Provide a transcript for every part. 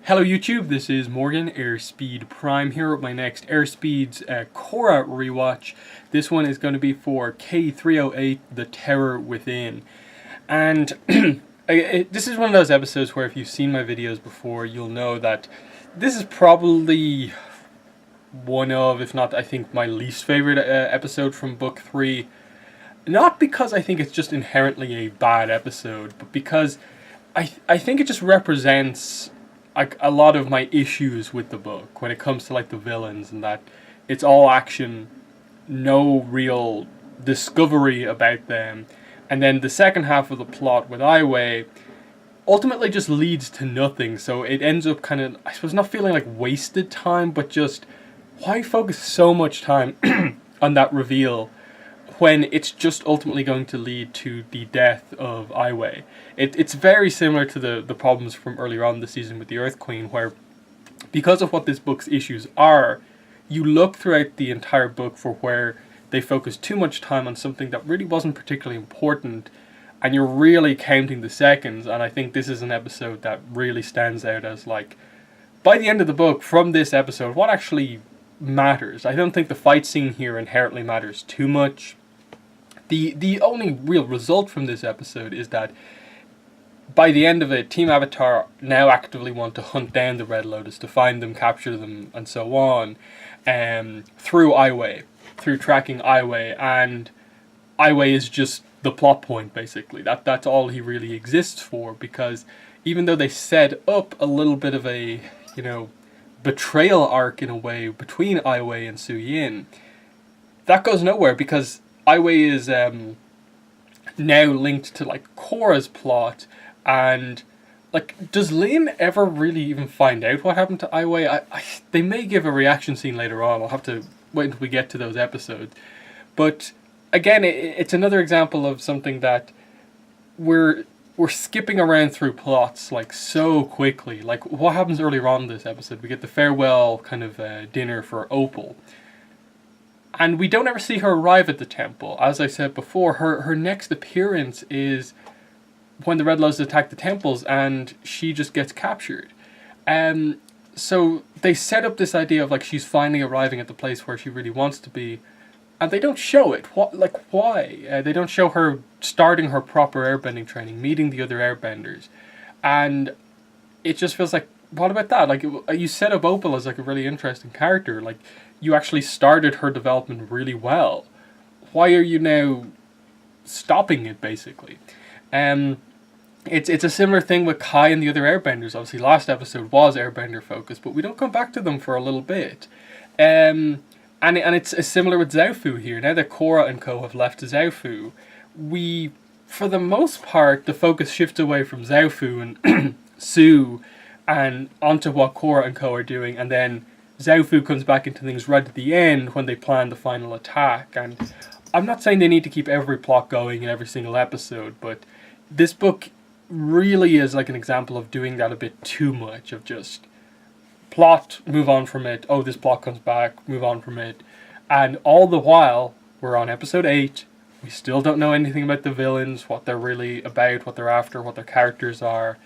Hello YouTube, this is Morgan, Airspeed Prime, here with my next Airspeed's Korra Rewatch. This one is going to be for K308 The Terror Within. And this is one of those episodes where if you've seen my videos before, you'll know that this is probably one of, if not, I think, my least favorite episode from Book 3. Not because I think it's just inherently a bad episode, but because I think it just represents like a lot of my issues with the book when it comes to like the villains, and that it's all action, no real discovery about them, and then the second half of the plot with Aiwei ultimately just leads to nothing. So it ends up kind of, I suppose, not feeling like wasted time, but just why focus so much time on that reveal when it's just ultimately going to lead to the death of Aiwei. It's very similar to the problems from earlier on this season with the Earth Queen, where because of what this book's issues are, you look throughout the entire book for where they focus too much time on something that really wasn't particularly important, and you're really counting the seconds. And I think this is an episode that really stands out as, like, by the end of the book, from this episode, what actually matters. I don't think the fight scene here inherently matters too much. The only real result from this episode is that by the end of it, Team Avatar now actively want to hunt down the Red Lotus, to find them, capture them, and so on, through Aiwei, through tracking Aiwei, and Aiwei is just the plot point, basically. That's all he really exists for, because even though they set up a little bit of a, betrayal arc in a way between Aiwei and Su Yin, that goes nowhere, because Aiwei is now linked to like Korra's plot, and like, does Lin ever really even find out what happened to Aiwei? They may give a reaction scene later on. I'll have to wait until we get to those episodes. But again, it's another example of something that we're skipping around through plots like so quickly. Like, what happens earlier on in this episode? We get the farewell kind of dinner for Opal. And we don't ever see her arrive at the temple. As I said before, her next appearance is when the Red Lotus attack the temples, and she just gets captured. So they set up this idea of like she's finally arriving at the place where she really wants to be, and they don't show it. Why? They don't show her starting her proper airbending training, meeting the other airbenders, and it just feels like, what about that? Like, you set up Opal as like a really interesting character. Like, you actually started her development really well. Why are you now stopping it, basically? It's a similar thing with Kai and the other airbenders. Obviously, last episode was airbender focused, but we don't come back to them for a little bit. And it's similar with Zaofu here. Now that Korra and co have left Zaofu, for the most part, the focus shifts away from Zaofu and Su and onto what Korra and co are doing, and then Zaofu comes back into things right at the end when they plan the final attack. And I'm not saying they need to keep every plot going in every single episode, but this book really is like an example of doing that a bit too much, of just plot, move on from it, oh, this plot comes back, move on from it. And all the while, we're on episode 8, we still don't know anything about the villains, what they're really about, what they're after, what their characters are.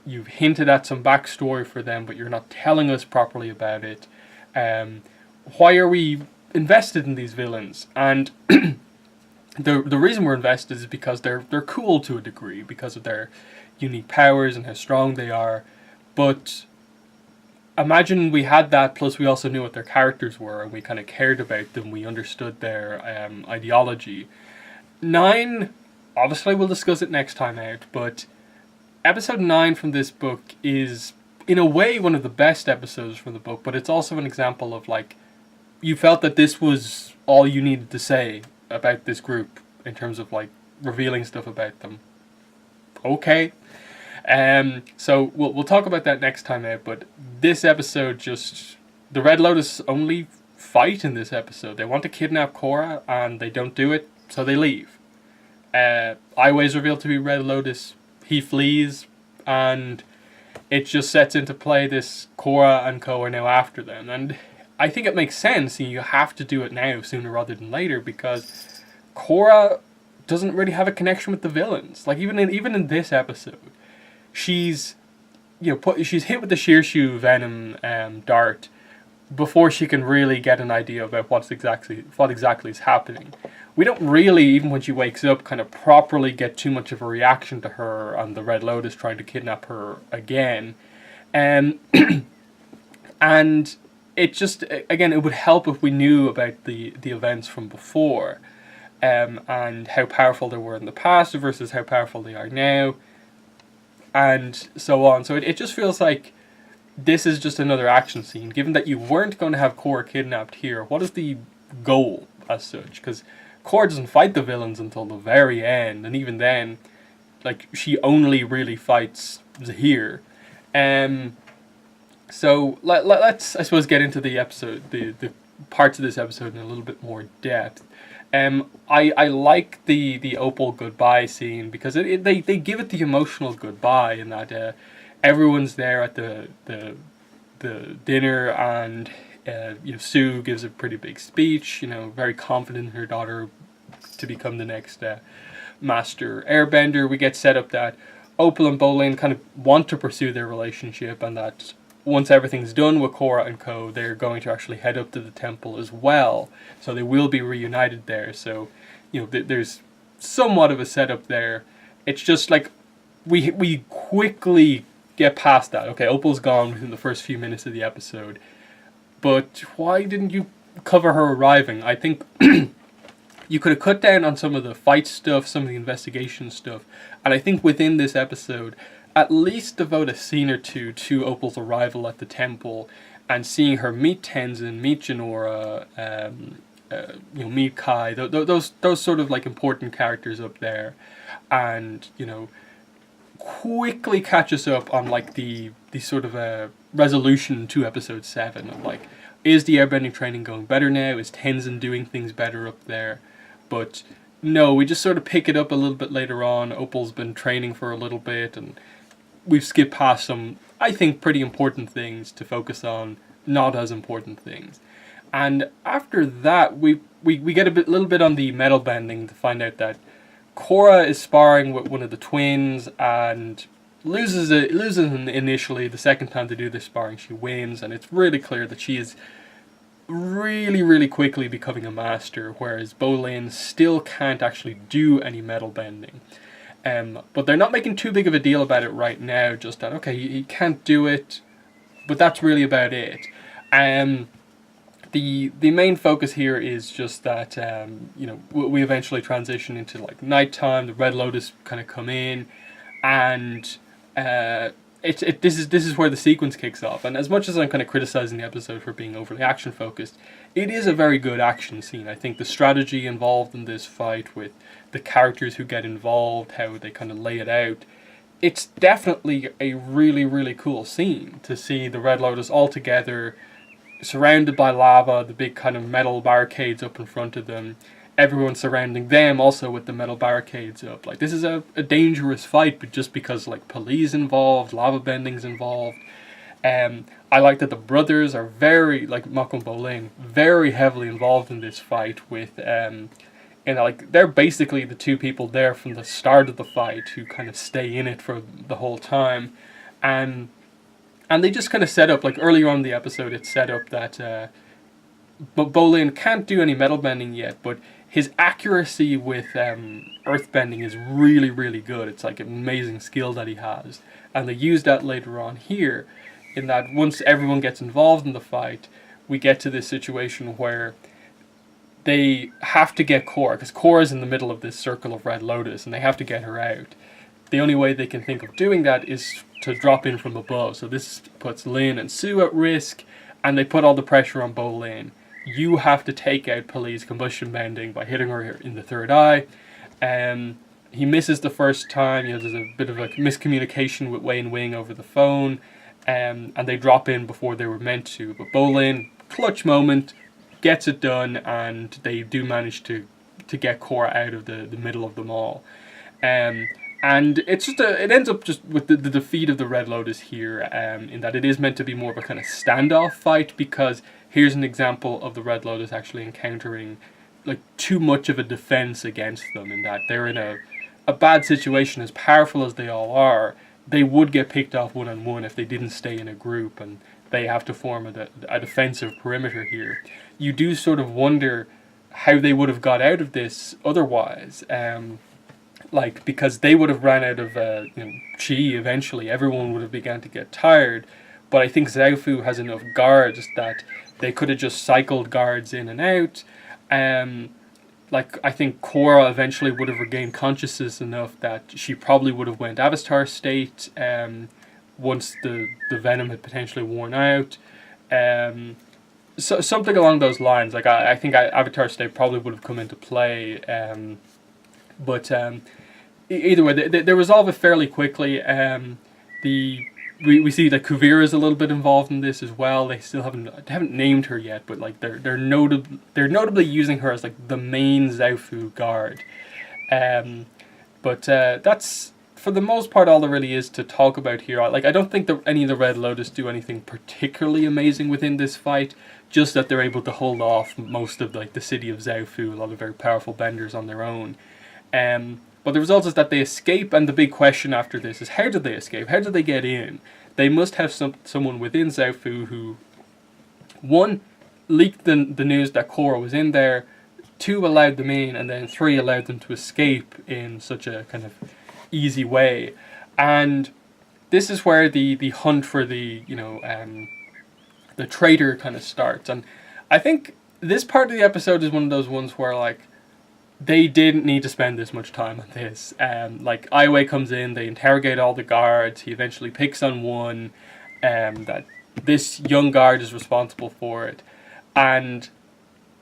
You've hinted at some backstory for them, but you're not telling us properly about it. Why are we invested in these villains? And the reason we're invested is because they're cool to a degree, because of their unique powers and how strong they are. But imagine we had that, plus we also knew what their characters were, and we kind of cared about them, we understood their ideology. 9, obviously we'll discuss it next time out, but episode 9 from this book is, in a way, one of the best episodes from the book, but it's also an example of, like, you felt that this was all you needed to say about this group in terms of, like, revealing stuff about them. Okay. So we'll talk about that next time out, but this episode just, the Red Lotus only fight in this episode. They want to kidnap Korra, and they don't do it, so they leave. Aiwei's revealed to be Red Lotus. He flees, and it just sets into play this Korra and co are now after them. And I think it makes sense, you have to do it now sooner rather than later, because Korra doesn't really have a connection with the villains. Like, even in this episode, she's she's hit with the Shearshoe venom dart before she can really get an idea about what exactly is happening. We don't really, even when she wakes up, kind of properly get too much of a reaction to her and the Red Lotus trying to kidnap her again. And it just, again, it would help if we knew about the events from before, and how powerful they were in the past versus how powerful they are now, and so on. So it just feels like this is just another action scene. Given that you weren't going to have Korra kidnapped here, what is the goal as such? Because Korra doesn't fight the villains until the very end, and even then, like, she only really fights here. So let's, I suppose, get into the episode, the parts of this episode in a little bit more depth. I like the Opal goodbye scene because they give it the emotional goodbye in that everyone's there at the dinner, and Sue gives a pretty big speech, very confident in her daughter to become the next master airbender. We get set up that Opal and Bolin kind of want to pursue their relationship, and that once everything's done with Korra and co, they're going to actually head up to the temple as well. So they will be reunited there. So, there's somewhat of a setup there. It's just like we quickly get past that. Okay, Opal's gone within the first few minutes of the episode. But why didn't you cover her arriving? I think you could have cut down on some of the fight stuff, some of the investigation stuff. And I think within this episode, at least devote a scene or two to Opal's arrival at the temple and seeing her meet Tenzin, meet Jinora, meet Kai, those sort of like important characters up there, and quickly catch us up on like the sort of a resolution to episode 7 of like, is the airbending training going better now? Is Tenzin doing things better up there? But no, we just sort of pick it up a little bit later on. Opal's been training for a little bit, and we've skipped past some, I think, pretty important things to focus on not as important things. And after that, we get a little bit on the metal bending to find out that Korra is sparring with one of the twins and loses initially. The second time they do this sparring, she wins, and it's really clear that she is really, really quickly becoming a master, whereas Bolin still can't actually do any metal bending. But they're not making too big of a deal about it right now, just that, okay, he can't do it, but that's really about it. The main focus here is just that, we eventually transition into like nighttime, the Red Lotus kind of come in, and this is where the sequence kicks off. And as much as I'm kind of criticizing the episode for being overly action focused, it is a very good action scene. I think the strategy involved in this fight with the characters who get involved, how they kind of lay it out, it's definitely a really, really cool scene to see the Red Lotus all together, surrounded by lava, the big kind of metal barricades up in front of them, everyone surrounding them also with the metal barricades up. Like, this is a dangerous fight, but just because like police involved, lava bending's involved. I like that the brothers are very, like Mako and Bolin, very heavily involved in this fight with like, they're basically the two people there from the start of the fight who kind of stay in it for the whole time. And they just kind of set up, like earlier on in the episode, it's set up that Bolin can't do any metal bending yet, but his accuracy with earth bending is really, really good. It's like an amazing skill that he has. And they use that later on here, in that once everyone gets involved in the fight, we get to this situation where they have to get Korra, because Korra's in the middle of this circle of Red Lotus, and they have to get her out. The only way they can think of doing that is to drop in from above. So this puts Lin and Sue at risk, and they put all the pressure on Bolin. You have to take out Poli's combustion bending by hitting her in the third eye. He misses the first time. There's a bit of a miscommunication with Wayne Wing over the phone, and they drop in before they were meant to. But Bolin, clutch moment, gets it done, and they do manage to get Korra out of the middle of them all. And it's just it ends up just with the defeat of the Red Lotus here, in that it is meant to be more of a kind of standoff fight, because here's an example of the Red Lotus actually encountering like too much of a defense against them, in that they're in a bad situation. As powerful as they all are, they would get picked off one-on-one if they didn't stay in a group, and they have to form a defensive perimeter here. You do sort of wonder how they would have got out of this otherwise. Like, because they would have ran out of chi eventually. Everyone would have begun to get tired. But I think Zaofu has enough guards that they could have just cycled guards in and out. Like, I think Korra eventually would have regained consciousness enough that she probably would have went Avatar state once the venom had potentially worn out. So something along those lines. Like, I think Avatar state probably would have come into play. But either way, they resolve it fairly quickly. We see that Kuvira is a little bit involved in this as well. They still haven't named her yet, but like they're notably using her as like the main Zaofu guard. But that's for the most part all there really is to talk about here. Like, I don't think that any of the Red Lotus do anything particularly amazing within this fight. Just that they're able to hold off most of like the city of Zaofu, a lot of very powerful benders on their own. But the result is that they escape, and the big question after this is, how did they escape? How did they get in? They must have someone within Zaofu who, one, leaked the news that Korra was in there, two, allowed them in, and then three, allowed them to escape in such a kind of easy way. And this is where the hunt for the traitor kind of starts. And I think this part of the episode is one of those ones where, like, they didn't need to spend this much time on this. Like, Aiwei comes in, they interrogate all the guards, he eventually picks on one, that this young guard is responsible for it. And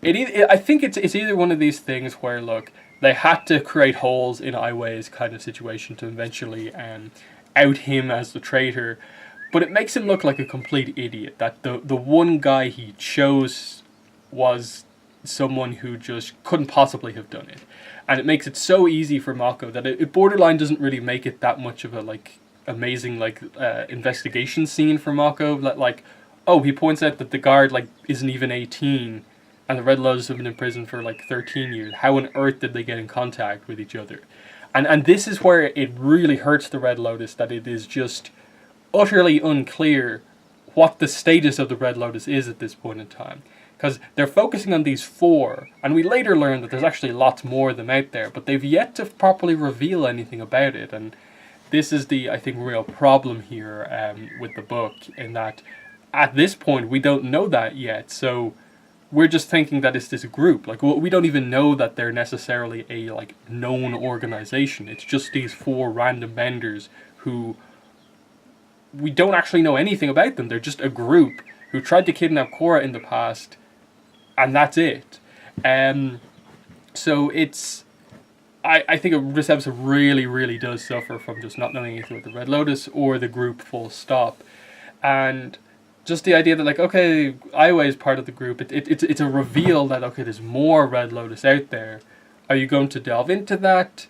I think it's either one of these things where, look, they had to create holes in Aiwei's kind of situation to eventually out him as the traitor, but it makes him look like a complete idiot, that the one guy he chose was someone who just couldn't possibly have done it. And it makes it so easy for Mako that it borderline doesn't really make it that much of a like amazing like investigation scene for Mako. Like, oh, he points out that the guard like isn't even 18 and the Red Lotus have been in prison for like 13 years. How on earth did they get in contact with each other? And this is where it really hurts the Red Lotus, that it is just utterly unclear what the status of the Red Lotus is at this point in time. Because they're focusing on these four, and we later learn that there's actually lots more of them out there, but they've yet to properly reveal anything about it. And this is the, I think, real problem here with the book, in that at this point we don't know that yet. So we're just thinking that it's this group. Like, we don't even know that they're necessarily a like known organization. It's just these four random benders who we don't actually know anything about them. They're just a group who tried to kidnap Korra in the past, and that's it. So it's, I think this episode really, really does suffer from just not knowing anything about the Red Lotus or the group full stop. And just the idea that, like, okay, Aiwei is part of the group, it's a reveal that, okay, there's more Red Lotus out there. Are you going to delve into that?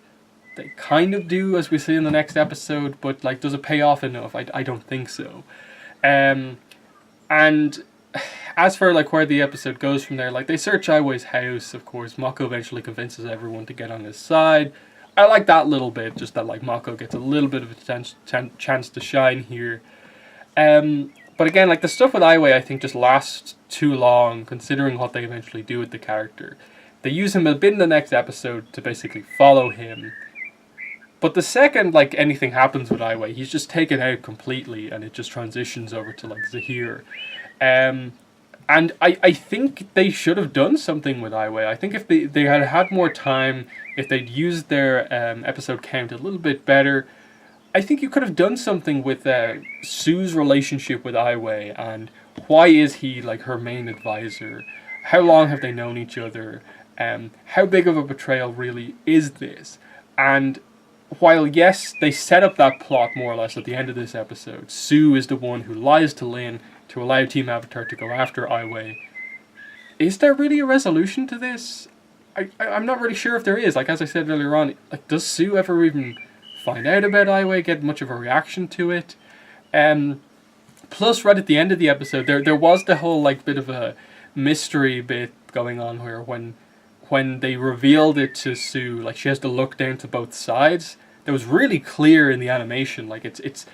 They kind of do, as we see in the next episode, but, like, does it pay off enough? I don't think so. And as for like where the episode goes from there, like, they search Aiwei's house, of course. Mako eventually convinces everyone to get on his side. I like that little bit, just that like Mako gets a little bit of a chance to shine here. But again, like, the stuff with Aiwei I think just lasts too long, considering what they eventually do with the character. They use him a bit in the next episode to basically follow him. But the second, like, anything happens with Aiwei, he's just taken out completely, and it just transitions over to, like, Zahir. And I think they should have done something with Aiwei. I think if they had had more time, if they'd used their episode count a little bit better, I think you could have done something with Sue's relationship with Aiwei, and why is he, like, her main advisor? How long have they known each other? How big of a betrayal really is this? And while, yes, they set up that plot more or less at the end of this episode, Sue is the one who lies to Lin to allow Team Avatar to go after Aiwei. Is there really a resolution to this? I'm not really sure if there is. Like, as I said earlier on, like, does Sue ever even find out about Aiwei, get much of a reaction to it? Plus, right at the end of the episode, there was the whole, like, bit of a mystery bit going on here when they revealed it to Sue, like, she has to look down to both sides. that was really clear in the animation. Like it's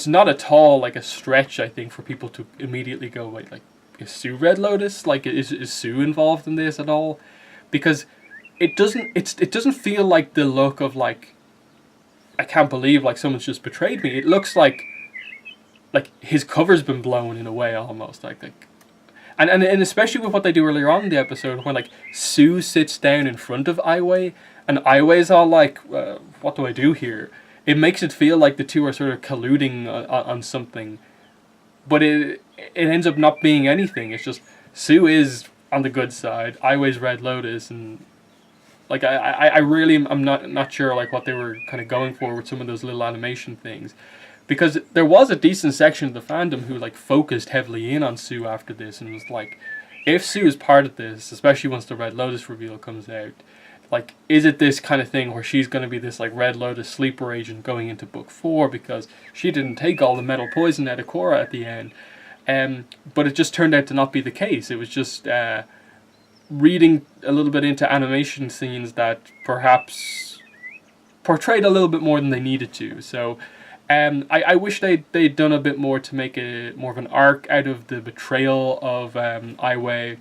not at all like a stretch, I think, for people to immediately go, wait, like, is Sue Red Lotus? Like, is Sue involved in this at all? Because it doesn't feel like the look of like, I can't believe like someone's just betrayed me. It looks like his cover's been blown in a way, almost like and especially with what they do earlier on in the episode, when like Sue sits down in front of Aiwei, and Aiwei's all like, what do I do here? It makes it feel like the two are sort of colluding on something, but it ends up not being anything. It's just Sue is on the good side, Aiwei's Red Lotus, and like I really am not sure like what they were kind of going for with some of those little animation things, because there was a decent section of the fandom who like focused heavily in on Sue after this and was like, if Sue is part of this, especially once the Red Lotus reveal comes out, like, is it this kind of thing where she's going to be this like Red Lotus sleeper agent going into book 4 because she didn't take all the metal poison out of Korra at the end? But it just turned out to not be the case. It was just reading a little bit into animation scenes that perhaps portrayed a little bit more than they needed to. So I wish they'd done a bit more to make more of an arc out of the betrayal of Aiwei,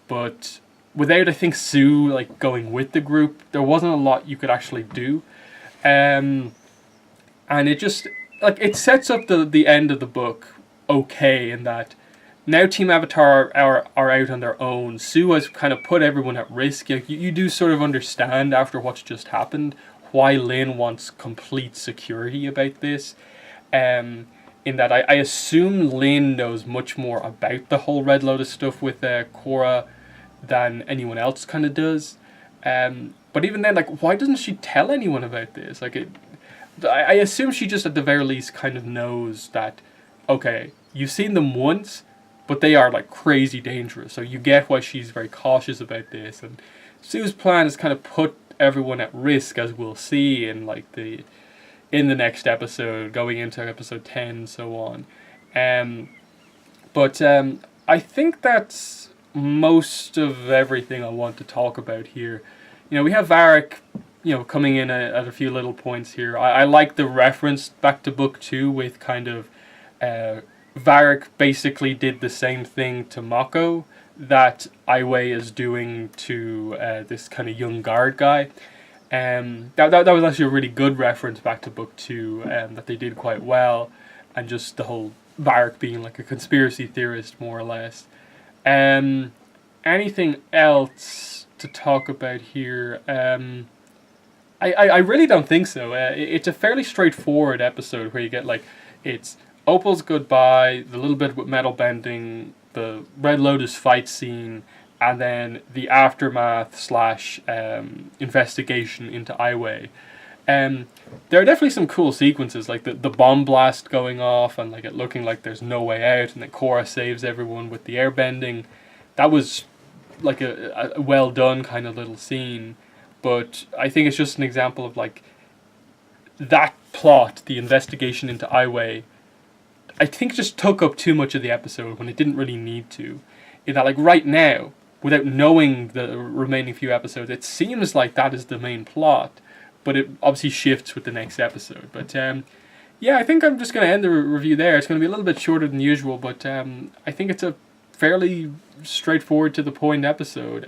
but without, I think, Sue like going with the group, there wasn't a lot you could actually do, and it just like it sets up the end of the book okay, in that now Team Avatar are out on their own. Sue has kind of put everyone at risk. You do sort of understand after what's just happened why Lin wants complete security about this. In that I assume Lin knows much more about the whole Red Lotus stuff with Korra than anyone else kind of does. But even then, like, why doesn't she tell anyone about this? Like, I assume she just at the very least kind of knows that, okay, you've seen them once, but they are like crazy dangerous. So you get why she's very cautious about this. And Sue's plan is kind of put everyone at risk, as we'll see in like in the next episode, going into episode 10 and so on. But I think that's most of everything I want to talk about here. You know, we have Varric, you know, coming in at a few little points here. I like the reference back to book 2 with kind of Varric basically did the same thing to Mako that Aiwei is doing to this kind of young guard guy. That was actually a really good reference back to book 2, that they did quite well, and just the whole Varric being like a conspiracy theorist, more or less. Anything else to talk about here? I really don't think so. It's a fairly straightforward episode where you get like, it's Opal's goodbye, the little bit with metal bending, the Red Lotus fight scene, and then the aftermath / investigation into Aiwei. There are definitely some cool sequences, like the bomb blast going off and like it looking like there's no way out, and then Korra saves everyone with the airbending. That was like a well done kind of little scene, but I think it's just an example of like that plot, the investigation into Aiwei, I think just took up too much of the episode when it didn't really need to. In that, like, right now, without knowing the remaining few episodes, it seems like that is the main plot, but it obviously shifts with the next episode. But yeah, I think I'm just going to end the review there. It's going to be a little bit shorter than usual, but I think it's a fairly straightforward to the point episode.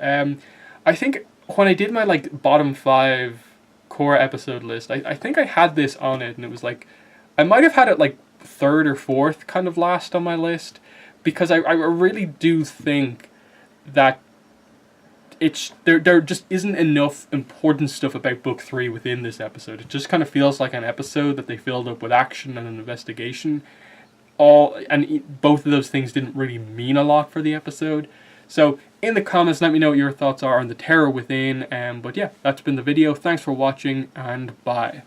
I think when I did my like bottom 5 Korra episode list, I think I had this on it, and it was like, I might have had it like 3rd or 4th kind of last on my list, because I really do think that there just isn't enough important stuff about book 3 within this episode. It just kind of feels like an episode that they filled up with action and an investigation. Both of those things didn't really mean a lot for the episode. So in the comments, let me know what your thoughts are on The Terror Within. But yeah, that's been the video. Thanks for watching, and bye.